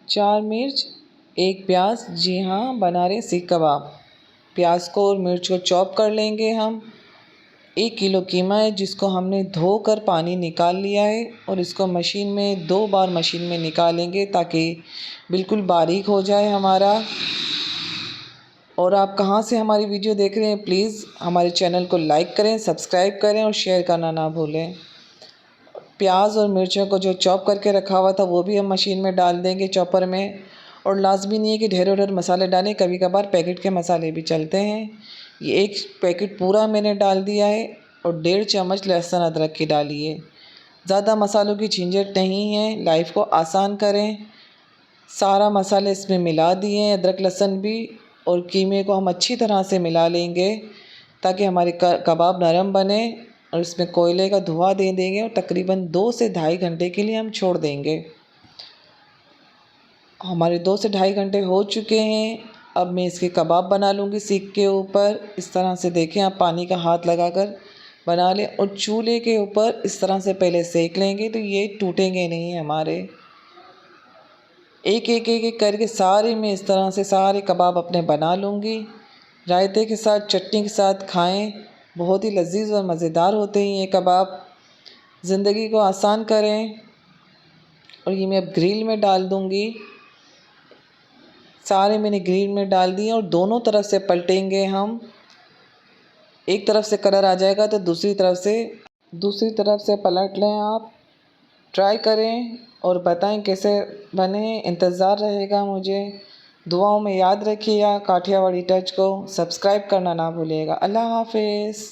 4 मिर्च, 1 प्याज। जी हाँ, बना रहे सीख कबाब। प्याज को और मिर्च को चॉप कर लेंगे हम। 1 किलो कीमा है जिसको हमने धोकर पानी निकाल लिया है और इसको मशीन में 2 बार मशीन में निकालेंगे ताकि बिल्कुल बारीक हो जाए हमारा। और आप कहाँ से हमारी वीडियो देख रहे हैं, प्लीज़ हमारे चैनल को लाइक करें, सब्सक्राइब करें और शेयर करना ना भूलें। प्याज और मिर्चों को जो चॉप करके रखा हुआ था वो भी हम मशीन में डाल देंगे चॉपर में। और लाजमी नहीं है कि ढेरों ढेर मसाले डालें, कभी कभार पैकेट के मसाले भी चलते हैं। ये 1 पैकेट पूरा मैंने डाल दिया है और 1.5 चम्मच लहसुन अदरक की डाली है। ज़्यादा मसालों की झंझट नहीं है, लाइफ को आसान करें। सारा मसाले इसमें मिला दिए हैं, अदरक लहसुन भी, और कीमे को हम अच्छी तरह से मिला लेंगे ताकि हमारे कबाब नरम बने। और इसमें कोयले का धुआं दे देंगे और तकरीबन 2 से ढाई घंटे के लिए हम छोड़ देंगे। हमारे 2 से ढाई घंटे हो चुके हैं। अब मैं इसके कबाब बना लूँगी सीख के ऊपर। इस तरह से देखें, आप पानी का हाथ लगाकर बना लें और चूल्हे के ऊपर इस तरह से पहले सेक लेंगे तो ये टूटेंगे नहीं हमारे। एक करके सारे मैं इस तरह से सारे कबाब अपने बना लूँगी। रायते के साथ, चटनी के साथ खाएं, बहुत ही लजीज और मज़ेदार होते हैं ये कबाब। ज़िंदगी को आसान करें। और ये मैं अब ग्रिल में डाल दूँगी। सारे मैंने ग्रिल में डाल दिए और दोनों तरफ से पलटेंगे हम। एक तरफ से कलर आ जाएगा तो दूसरी तरफ से पलट लें आप। ट्राई करें और बताएं कैसे बने। इंतज़ार रहेगा मुझे। दुआओं में याद रखिएगा काठियावाड़ी टच को। सब्सक्राइब करना ना भूलिएगा। अल्लाह हाफ़िज़।